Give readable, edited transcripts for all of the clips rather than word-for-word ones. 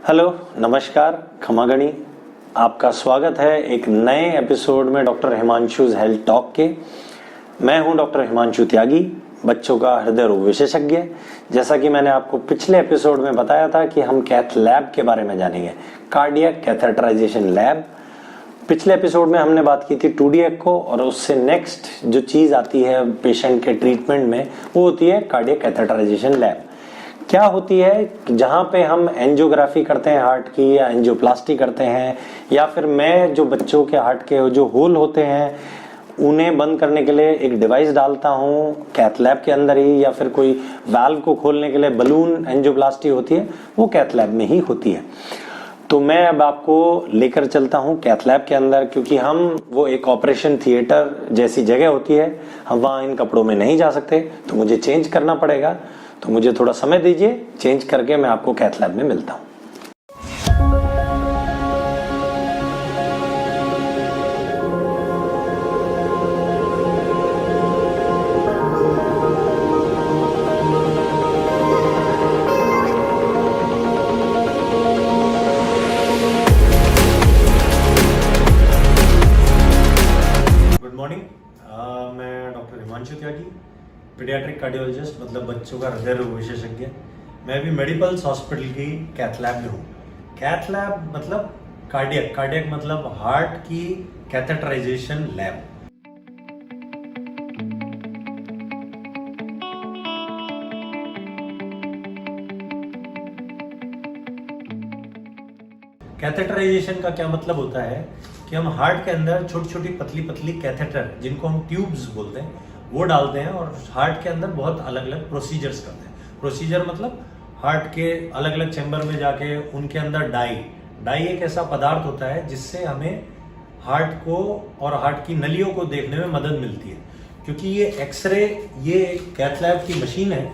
Hello, नमस्कार, खमागणी। आपका स्वागत है एक नए एपिसोड में डॉक्टर हिमांशुज हेल्थ टॉक के। मैं हूं डॉक्टर हिमांशु त्यागी, बच्चों का हृदय रोग विशेषज्ञ। जैसा कि मैंने आपको पिछले एपिसोड में बताया था कि हम कैथ लैब के बारे में जानेंगे, कार्डियक कैथेटराइजेशन लैब। पिछले एपिसोड में हमने बात की थी 2D एको और उससे नेक्स्ट जो चीज़ आती है पेशेंट के ट्रीटमेंट में वो होती है कार्डियक कैथेटराइजेशन लैब। क्या होती है, जहां पे हम एंजियोग्राफी करते हैं हार्ट की या एंजियोप्लास्टी करते हैं, या फिर मैं जो बच्चों के हार्ट के जो होल होते हैं उन्हें बंद करने के लिए एक डिवाइस डालता हूं कैथ लैब के अंदर ही, या फिर कोई वाल्व को खोलने के लिए बलून एंजियोप्लास्टी होती है, वो कैथ लैब में ही होती है। तो मैं अब आपको लेकर चलता हूं कैथ लैब के अंदर, क्योंकि हम वो एक ऑपरेशन थिएटर जैसी जगह होती है, हम वहां इन कपड़ों में नहीं जा सकते, तो मुझे चेंज करना पड़ेगा। तो मुझे थोड़ा समय दीजिए, चेंज करके मैं आपको कैथ लैब में मिलता हूं। गुड मॉर्निंग, मैं डॉक्टर हिमांशु त्यागी, पीडियाट्रिक कार्डियोलॉजिस्ट, मतलब बच्चों का हृदय रोग विशेषज्ञ। मैं भी मेडिपल्स हॉस्पिटल की कैथ लैब में हूँ। कैथ लैब मतलब कार्डियक, कार्डियक मतलब हार्ट की कैथेटराइजेशन लैब। कैथेटराइजेशन का क्या मतलब होता है कि हम हार्ट के अंदर छोटी छोटी पतली पतली कैथेटर, जिनको हम ट्यूब्स बोलते हैं, वो डालते हैं और हार्ट के अंदर बहुत अलग अलग प्रोसीजर्स करते हैं। प्रोसीजर मतलब हार्ट के अलग अलग चैम्बर में जाके उनके अंदर डाई एक ऐसा पदार्थ होता है जिससे हमें हार्ट को और हार्ट की नलियों को देखने में मदद मिलती है। क्योंकि ये एक्सरे, ये कैथ लैब की मशीन है,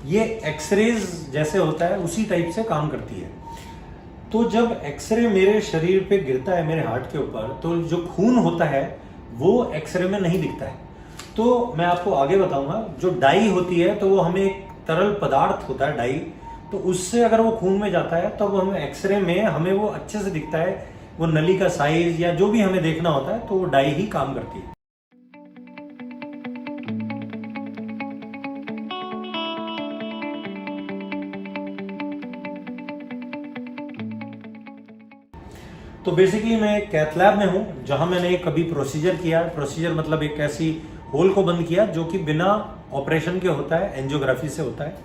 ये एक्सरेज जैसे होता है उसी टाइप से काम करती है। तो जब एक्सरे मेरे शरीर पे गिरता है, मेरे हार्ट के ऊपर, तो जो खून होता है वो एक्सरे में नहीं दिखता है। तो मैं आपको आगे बताऊंगा, जो डाई होती है तो वो हमें एक तरल पदार्थ होता है डाई, तो उससे अगर वो खून में जाता है तो वो हमें एक्सरे में हमें वो अच्छे से दिखता है, वो नली का साइज या जो भी हमें देखना होता है, तो वो डाई ही काम करती है। तो बेसिकली मैं कैथ लैब में हूँ जहां मैंने एक कभी प्रोसीजर किया। प्रोसीजर मतलब एक ऐसी होल को बंद किया जो कि बिना ऑपरेशन के होता है, एंजियोग्राफी से होता है।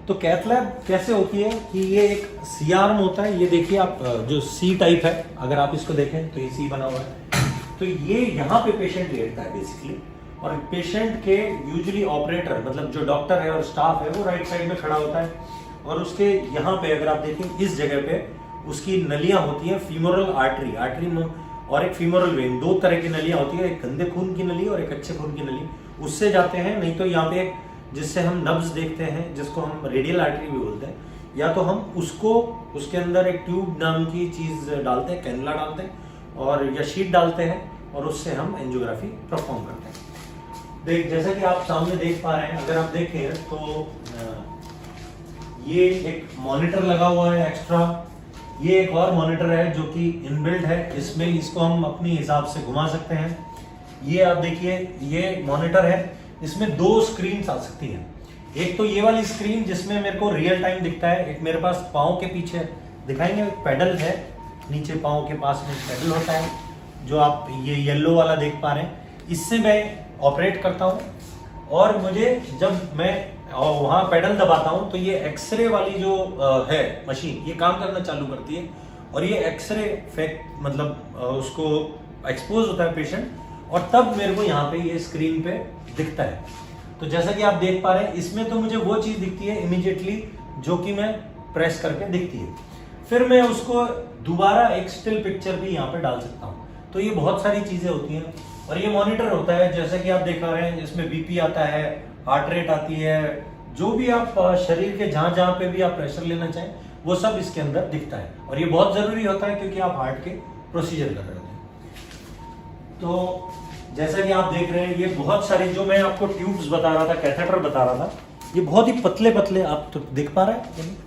तो कैथ लैब कैसे होती है कि ये एक सी आर्म होता है, ये देखिए आप, जो सी टाइप है, अगर आप इसको देखें तो ये सी बना हुआ है। तो ये यहाँ पे पेशेंट लेटता है बेसिकली, और पेशेंट के यूजुअली ऑपरेटर मतलब जो डॉक्टर है और स्टाफ है वो राइट साइड में खड़ा होता है, और उसके यहाँ पे अगर आप देखें इस जगह पे उसकी नलियां होती हैं, फीमोरल आर्टरी और एक फीमोरल वेन, दो तरह की नलियां होती है, एक गंदे खून की नली और एक अच्छे खून की नली, उससे जाते हैं। नहीं तो यहाँ पे जिससे हम नब्ज देखते हैं, जिसको हम रेडियल आर्टरी भी बोलते हैं, या तो हम उसको उसके अंदर एक ट्यूब नाम की चीज डालते हैं, कैनुला डालते हैं और या शीट डालते हैं, और उससे हम एंजियोग्राफी परफॉर्म करते हैं। जैसा कि आप सामने देख पा रहे हैं, अगर आप देखें तो ये एक मॉनिटर लगा हुआ है एक्स्ट्रा, ये एक और मॉनिटर है जो कि इनबिल्ट है, इसमें इसको हम अपनी हिसाब से घुमा सकते हैं। ये आप देखिए, ये मॉनिटर है, इसमें दो स्क्रीन आ सकती हैं। एक तो ये वाली स्क्रीन जिसमें मेरे को रियल टाइम दिखता है, एक मेरे पास पाँव के पीछे दिखाएंगे पैडल है, नीचे पाँव के पास में पैडल होता है जो आप ये येलो वाला देख पा रहे हैं, इससे मैं ऑपरेट करता हूँ। और मुझे जब मैं वहां पेडल दबाता हूं तो ये एक्सरे वाली जो है मशीन, ये काम करना चालू करती है, और ये एक्सरे फैक्ट मतलब उसको एक्सपोज होता है पेशेंट, और तब मेरे को यहाँ पे ये स्क्रीन पे दिखता है। तो जैसा कि आप देख पा रहे हैं, इसमें तो मुझे वो चीज दिखती है इमीडिएटली जो कि मैं प्रेस करके दिखती है। फिर मैं उसको दोबारा एक स्टिल पिक्चर भी यहाँ पे डाल सकता हूँ। तो ये बहुत सारी चीजें होती हैं, और ये मॉनिटर होता है जैसा कि आप देख पा रहे हैं, इसमें बीपी आता है, हार्ट रेट आती है, जो भी आप शरीर के जहां जहां पे भी आप प्रेशर लेना चाहें वो सब इसके अंदर दिखता है। और ये बहुत जरूरी होता है क्योंकि आप हार्ट के प्रोसीजर कर रहे होते हैं। तो जैसा कि आप देख रहे हैं, ये बहुत सारी जो मैं आपको ट्यूब्स बता रहा था, कैथेटर बता रहा था, ये बहुत ही पतले पतले, आप तो दिख पा रहे हैं,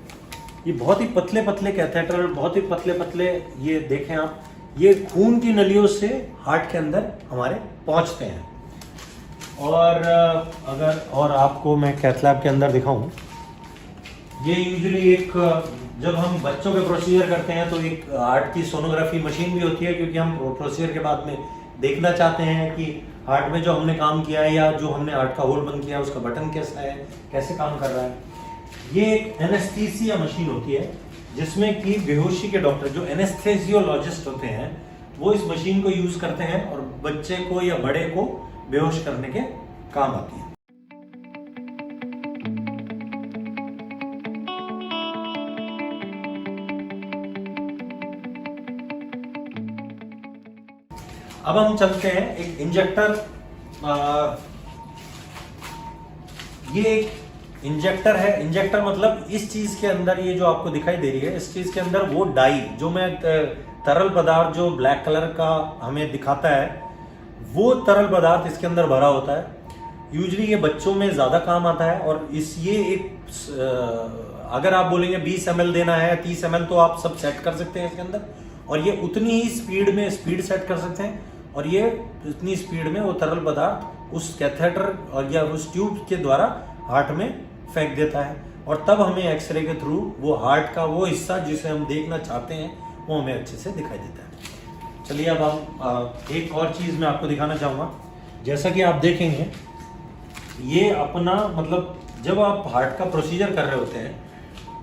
ये बहुत ही पतले पतले कैथेटर, बहुत ही पतले पतले, ये देखें आप, ये खून की नलियों से हार्ट के अंदर हमारे पहुंचते हैं। और आपको मैं कैथ लैब के अंदर दिखाऊं, ये यूजुअली एक, जब हम बच्चों के प्रोसीजर करते हैं तो एक हार्ट की सोनोग्राफी मशीन भी होती है, क्योंकि हम प्रोसीजर के बाद में देखना चाहते हैं कि हार्ट में जो हमने काम किया है या जो हमने हार्ट का होल बंद किया है उसका बटन कैसा है, कैसे काम कर रहा है। ये एक एनेस्थीसिया मशीन होती है जिसमें कि बेहोशी के डॉक्टर, जो एनेस्थेसियोलॉजिस्ट होते हैं, वो इस मशीन को यूज करते हैं और बच्चे को या बड़े को बेहोश करने के काम आती है। अब हम चलते हैं एक इंजेक्टर, ये एक इंजेक्टर है। इंजेक्टर मतलब इस चीज के अंदर, ये जो आपको दिखाई दे रही है, इस चीज के अंदर वो डाई, जो मैं तरल पदार्थ जो ब्लैक कलर का हमें दिखाता है, वो तरल पदार्थ इसके अंदर भरा होता है। यूजुअली ये बच्चों में ज्यादा काम आता है और ये एक, अगर आप बोलेंगे 20 ml देना है, 30 ml, तो आप सब सेट कर सकते हैं इसके अंदर, और ये उतनी ही स्पीड सेट कर सकते हैं, और ये इतनी स्पीड में वो तरल पदार्थ उस कैथेटर और या उस ट्यूब के द्वारा हार्ट में फेंक देता है, और तब हमें एक्सरे के थ्रू वो हार्ट का वो हिस्सा जिसे हम देखना चाहते हैं वो हमें अच्छे से दिखाई देता है। चलिए अब हम एक और चीज़ मैं आपको दिखाना चाहूँगा। जैसा कि आप देखेंगे, ये अपना मतलब जब आप हार्ट का प्रोसीजर कर रहे होते हैं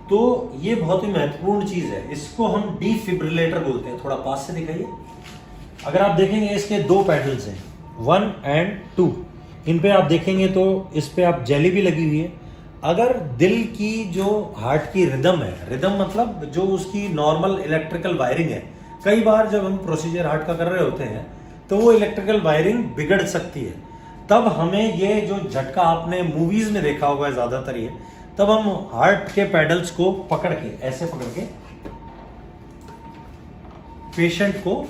तो ये बहुत ही महत्वपूर्ण चीज़ है, इसको हम डिफिब्रिलेटर बोलते हैं। थोड़ा पास से दिखाइए। अगर आप देखेंगे इसके 2 पैडल्स हैं, 1 और 2। इन पे आप देखेंगे तो इस पे आप जेली भी लगी हुई है। अगर दिल की जो हार्ट की रिदम है, रिदम मतलब जो उसकी नॉर्मल इलेक्ट्रिकल वायरिंग है, कई बार जब हम प्रोसीजर हार्ट का कर रहे होते हैं तो वो इलेक्ट्रिकल वायरिंग बिगड़ सकती है। तब हमें ये जो झटका आपने मूवीज में देखा होगा ज्यादातर, ये तब हम हार्ट के पैडल्स को पकड़ के, ऐसे पकड़ के पेशेंट को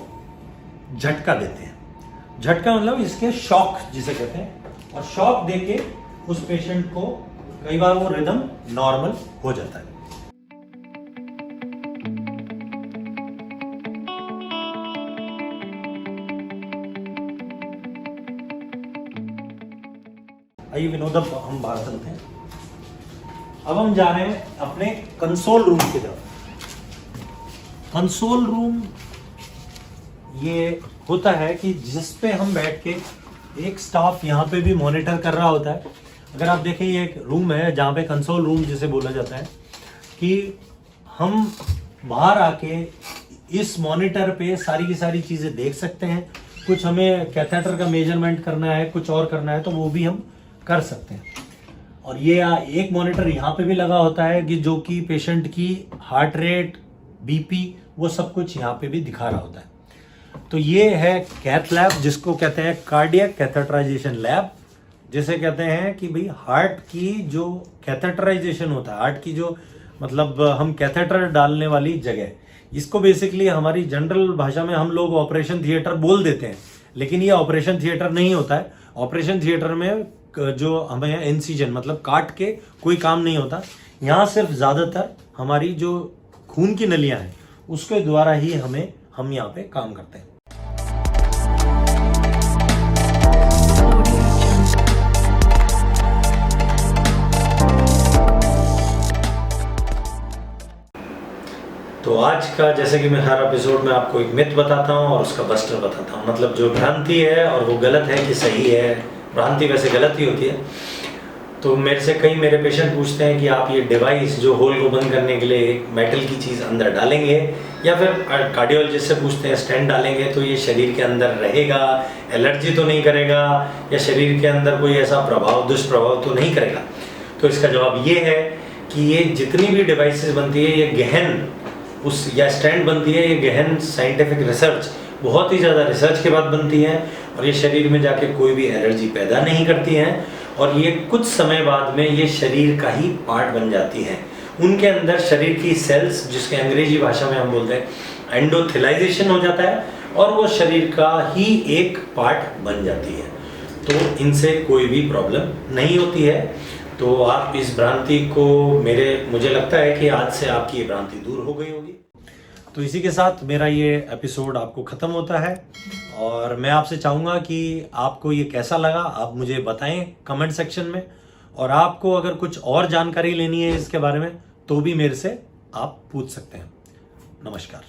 झटका देते हैं। झटका मतलब इसके शॉक जिसे कहते हैं, और शॉक देके उस पेशेंट को कई बार वो रिदम नॉर्मल हो जाता है। आइए विनोद, हम बाहर चलते हैं। अब हम जा रहे हैं अपने कंसोल रूम की तरफ। कंसोल रूम ये होता है कि जिस पे हम बैठ के, एक स्टाफ यहाँ पे भी मॉनिटर कर रहा होता है। अगर आप देखें, ये एक रूम है जहाँ पे कंसोल रूम जिसे बोला जाता है, कि हम बाहर आके इस मॉनिटर पे सारी की सारी चीज़ें देख सकते हैं। कुछ हमें कैथेटर का मेजरमेंट करना है, कुछ और करना है, तो वो भी हम कर सकते हैं। और ये एक मॉनिटर यहाँ पे भी लगा होता है कि जो कि पेशेंट की हार्ट रेट, बीपी, वो सब कुछ यहाँ पे भी दिखा रहा होता है। तो ये है कैथ लैब, जिसको कहते हैं कार्डियक कैथेटराइजेशन लैब, जिसे कहते हैं कि भाई हार्ट की जो कैथेटराइजेशन होता है, हार्ट की जो मतलब हम कैथेटर डालने वाली जगह, इसको बेसिकली हमारी जनरल भाषा में हम लोग ऑपरेशन थिएटर बोल देते हैं, लेकिन ये ऑपरेशन थिएटर नहीं होता है। ऑपरेशन थिएटर में जो हमें इंसिजन मतलब काट के कोई काम नहीं होता। यहाँ सिर्फ ज़्यादातर हमारी जो खून की नलियाँ हैं उसके द्वारा ही हम यहाँ पे काम करते हैं। तो आज का, जैसे कि मैं हर एपिसोड में आपको एक मिथ बताता हूँ और उसका बस्टर बताता हूँ, मतलब जो भ्रांति है और वो गलत है कि सही है। भ्रांति वैसे गलत ही होती है। तो मेरे पेशेंट पूछते हैं कि आप ये डिवाइस जो होल को बंद करने के लिए एक मेटल की चीज़ अंदर डालेंगे, या फिर कार्डियोलॉजिस्ट से पूछते हैं स्टेंट डालेंगे तो ये शरीर के अंदर रहेगा, एलर्जी तो नहीं करेगा, या शरीर के अंदर कोई ऐसा दुष्प्रभाव तो नहीं करेगा। तो इसका जवाब ये है कि ये जितनी भी डिवाइसेस बनती है, ये गहन या स्टेंट बनती है, ये गहन साइंटिफिक रिसर्च, बहुत ही ज़्यादा रिसर्च के बाद बनती है, और ये शरीर में जाके कोई भी एलर्जी पैदा नहीं करती हैं, और ये कुछ समय बाद में ये शरीर का ही पार्ट बन जाती हैं। उनके अंदर शरीर की सेल्स, जिसके अंग्रेजी भाषा में हम बोलते हैं एंडोथिलाइजेशन हो जाता है, और वो शरीर का ही एक पार्ट बन जाती है। तो इनसे कोई भी प्रॉब्लम नहीं होती है। तो आप इस भ्रांति को मुझे लगता है कि आज से आपकी ये भ्रांति दूर हो गई होगी। तो इसी के साथ मेरा ये एपिसोड आपको ख़त्म होता है और मैं आपसे चाहूँगा कि आपको ये कैसा लगा आप मुझे बताएं कमेंट सेक्शन में, और आपको अगर कुछ और जानकारी लेनी है इसके बारे में तो भी मेरे से आप पूछ सकते हैं। नमस्कार।